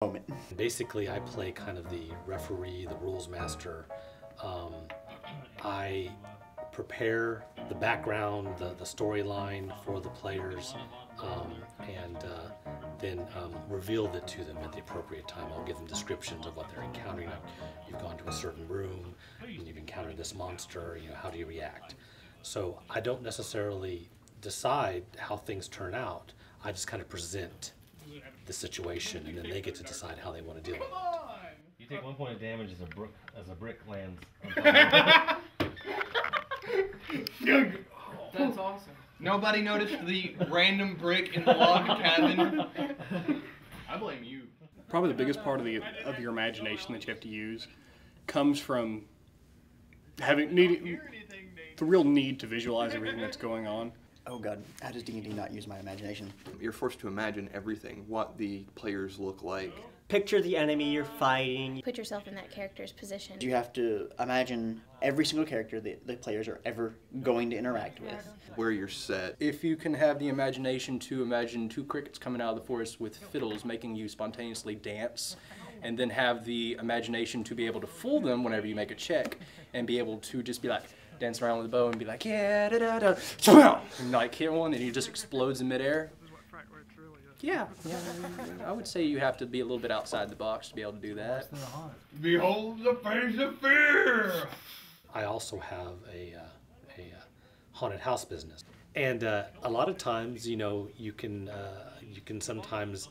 moment. Basically, I play kind of the referee, the rules master. I prepare the background, the storyline for the players, and then reveal it to them at the appropriate time. I'll give them descriptions of what they're encountering. You've gone to a certain room, and you've encountered this monster, how do you react? So I don't necessarily decide how things turn out. I just kind of present the situation, and then they get to decide how they want to deal with it. You take 1 point of damage as a brick lands on top of That's awesome. Nobody noticed the random brick in the log cabin. I blame you. Probably the biggest part of your imagination that you have to use comes from having the real need to visualize everything that's going on. Oh god, how does D&D not use my imagination? You're forced to imagine everything, what the players look like. Picture the enemy you're fighting. Put yourself in that character's position. You have to imagine every single character that the players are ever going to interact with. Where you're set. If you can have the imagination to imagine 2 crickets coming out of the forest with fiddles making you spontaneously dance, and then have the imagination to be able to fool them whenever you make a check, and be able to just be like, dance around with a bow and be like, yeah, da-da-da, and like hit one and he just explodes in midair. Yeah, I would say you have to be a little bit outside the box to be able to do that. Behold the face of fear! I also have a haunted house business, and a lot of times, you can sometimes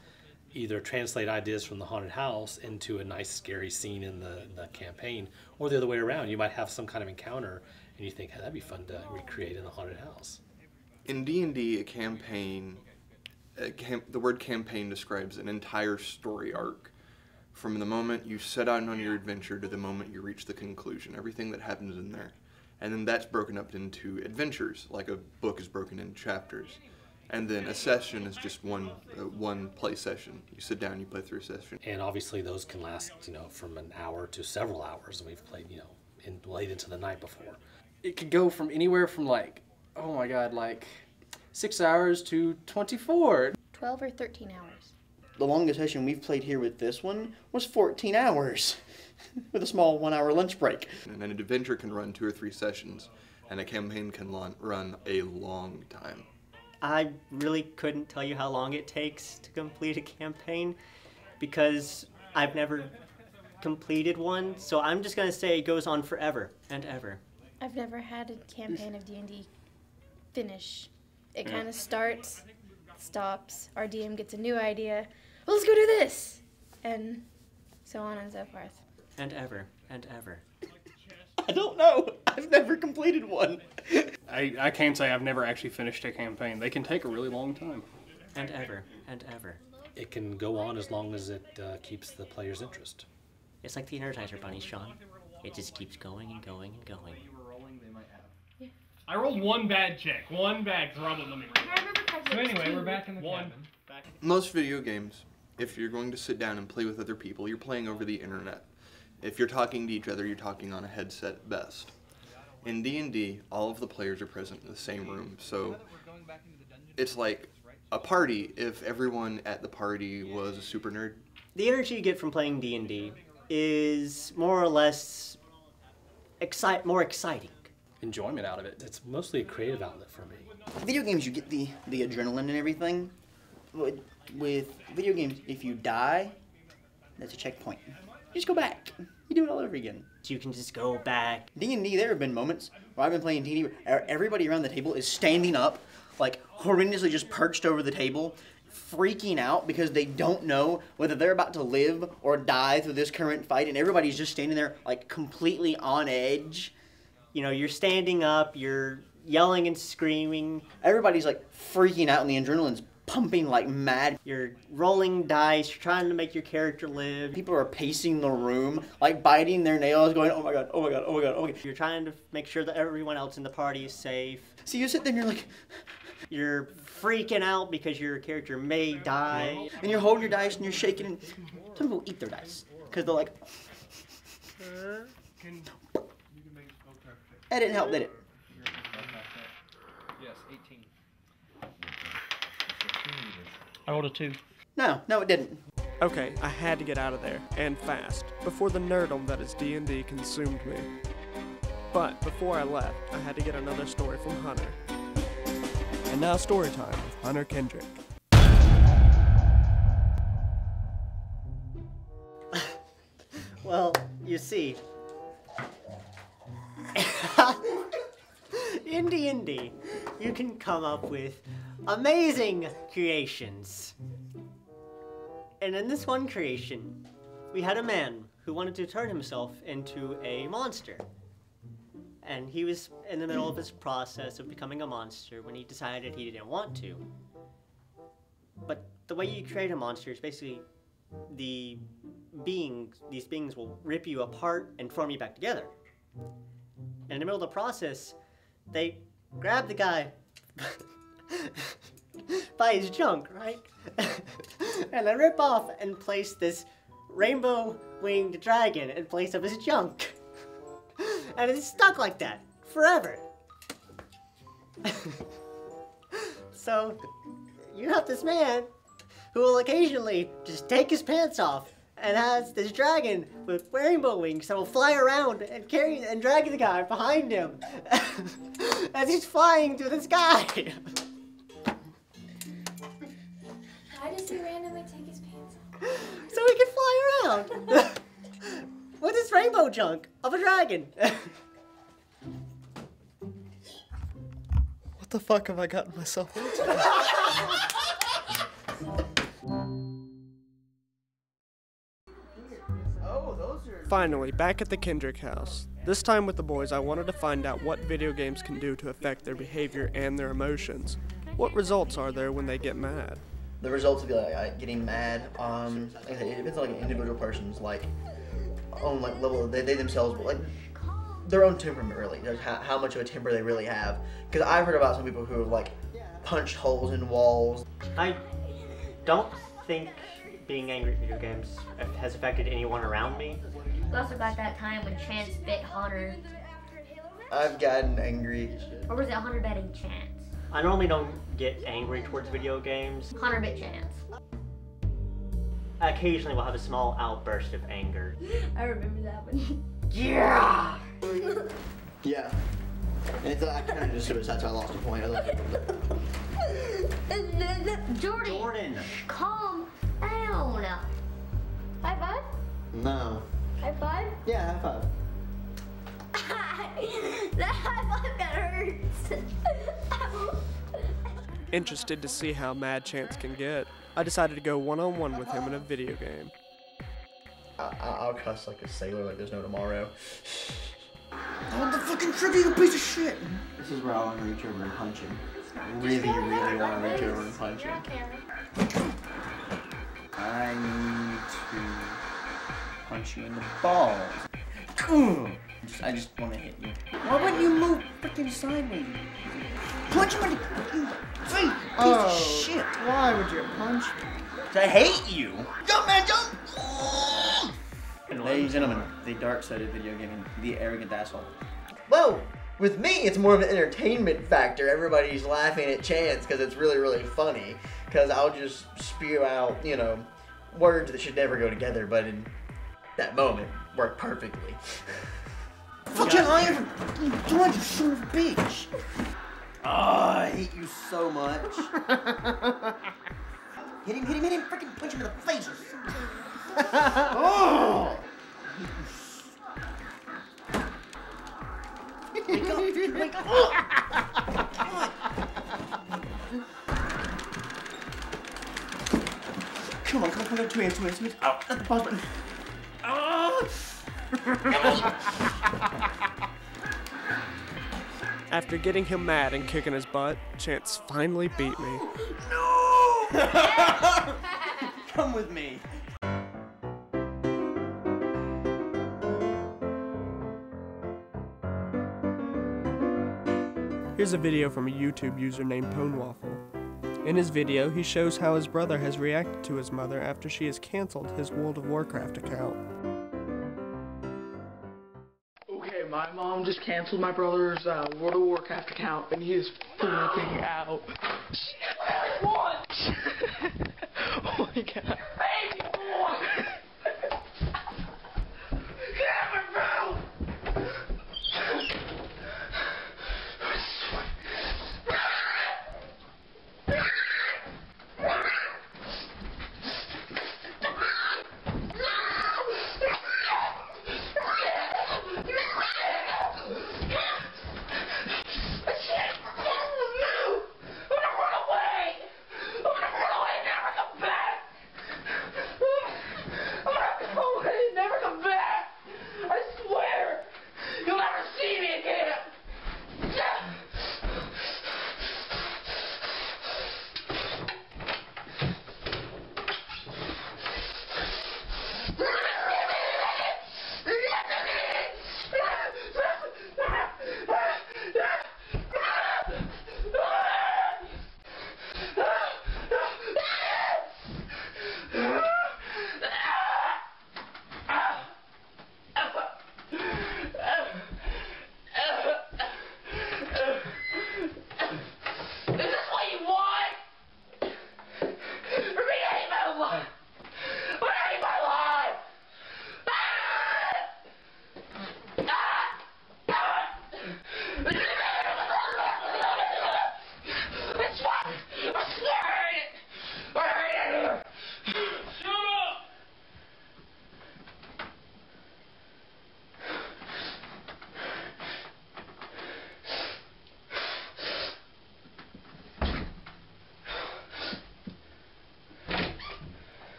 either translate ideas from the haunted house into a nice scary scene in the campaign, or the other way around. You might have some kind of encounter and you think, hey, that'd be fun to recreate in the haunted house. In D&D, a campaign, the word campaign describes an entire story arc. From the moment you set out on your adventure to the moment you reach the conclusion, everything that happens in there. And then that's broken up into adventures, like a book is broken into chapters. And then a session is just one play session. You sit down, you play through a session. And obviously those can last, from an hour to several hours. We've played, late into the night before. It could go from anywhere from like 6 hours to 24. 12 or 13 hours. The longest session we've played here with this one was 14 hours, with a small 1-hour lunch break. And an adventure can run 2 or 3 sessions, and a campaign can run a long time. I really couldn't tell you how long it takes to complete a campaign because I've never completed one, so I'm just going to say it goes on forever and ever. I've never had a campaign of D&D finish. It kind of starts, stops, our DM gets a new idea, well, let's go do this, and so on and so forth. And ever, and ever. I don't know. I've never completed one. I can't say I've never actually finished a campaign. They can take a really long time. And ever, and ever. It can go on as long as it keeps the player's interest. It's like the Energizer Bunny, Sean. It just keeps going and going and going. Yeah. I rolled 1 bad check. 1 bad problem. Let me roll. So anyway, we're back in the cabin. Most video games, if you're going to sit down and play with other people, you're playing over the internet. If you're talking to each other, you're talking on a headset at best. In D&D, all of the players are present in the same room, so it's like a party if everyone at the party was a super nerd. The energy you get from playing D&D is more or less more exciting. Enjoyment out of it. It's mostly a creative outlet for me. Video games, you get the adrenaline and everything. With video games, if you die, that's a checkpoint. You just go back. You do it all over again. You can just go back. D&D, there have been moments where I've been playing D&D where everybody around the table is standing up, like horrendously just perched over the table, freaking out because they don't know whether they're about to live or die through this current fight, and everybody's just standing there like completely on edge. You're standing up, you're yelling and screaming. Everybody's like freaking out and the adrenaline's pumping like mad. You're rolling dice, you're trying to make your character live. People are pacing the room, like biting their nails, going, oh my god, oh my god, oh my god, oh my god. You're trying to make sure that everyone else in the party is safe. So you sit there and you're like... You're freaking out because your character may die. And you're holding your dice and you're shaking, and some people eat their dice. Because they're like... That didn't help, did it? Yes, 18. I rolled a 2. No, it didn't. Okay, I had to get out of there, and fast, before the nerdom that is D&D consumed me. But before I left, I had to get another story from Hunter. And now story time with Hunter Kendrick. Well, you see, in D&D, you can come up with amazing creations. And in this one creation, we had a man who wanted to turn himself into a monster. And he was in the middle of his process of becoming a monster when he decided he didn't want to. But the way you create a monster is basically these beings will rip you apart and form you back together. And in the middle of the process, they grab the guy by his junk, right? And they rip off and place this rainbow-winged dragon in place of his junk. And it's stuck like that forever. So you have this man who will occasionally just take his pants off and has this dragon with rainbow wings that will fly around and carry and drag the guy behind him as he's flying through the sky. Why does he randomly take his pants off? So he can fly around with this rainbow junk of a dragon. What the fuck have I gotten myself into? Finally, back at the Kendrick house. This time with the boys, I wanted to find out what video games can do to affect their behavior and their emotions. What results are there when they get mad? The results would be like getting mad. Like I said, it depends on like an individual person's like own like level. They themselves, like their own temperament really. Just how much of a temper they really have. Because I've heard about some people who have like punched holes in walls. I don't think being angry at video games has affected anyone around me. We also got that time when Chance bit Hunter. I've gotten angry. Or was it Hunter betting Chance? I normally don't get angry towards video games. Hunter bit Chance. I occasionally will have a small outburst of anger. I remember that one. Yeah! Yeah. And it's I kind of just suicide, so I lost a point. I love it. Jordan! Calm down. High five? No. High five? Yeah, high five. That high five that hurts. Interested to see how mad Chance can get, I decided to go one-on-one with him in a video game. I'll cuss like a sailor like there's no tomorrow. I want the fucking trigger, you piece of shit! This is where I want to reach over and punch him. Really want to reach over and punch him. I need to punch you in the balls. I just want to hit you. Why wouldn't you move freaking sideways? Punch him in the face, piece of shit. Why would you punch me? I hate you. Jump, man, jump! Ladies and gentlemen, the dark side of video gaming, the arrogant asshole. Well, with me, it's more of an entertainment factor. Everybody's laughing at Chance because it's really funny. Because I'll just spew out, you know, words that should never go together, but in that moment, work perfectly. Fucking iron! You son of a bitch! Oh, I hate you so much. Hit him, freaking punch him in the face. Oh! Wake up! Come on, come on, two hands. Oh, that's the pause button. Oh! After getting him mad and kicking his butt, Chance finally beat me. No! Come with me. Here's a video from a YouTube user named Ponewaffle. In his video, he shows how his brother has reacted to his mother after she has canceled his World of Warcraft account. Okay, my mom just canceled my brother's World of Warcraft account, and he is flipping out. What? Oh my god.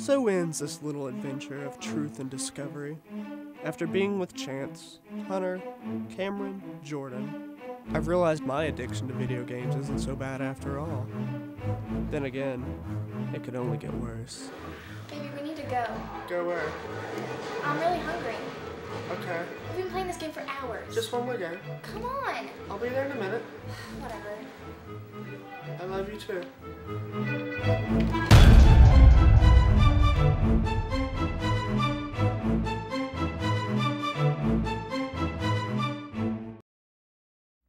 So ends this little adventure of truth and discovery. After being with Chance, Hunter, Cameron, Jordan, I've realized my addiction to video games isn't so bad after all. Then again, it could only get worse. Baby, we need to go. Go where? I'm really hungry. Okay. We've been playing this game for hours. Just one more game. Come on. I'll be there in a minute. Whatever. I love you too.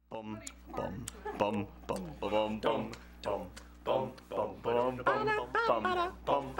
Bum bum bum bum bum bum bum bum bum bum bum bum bum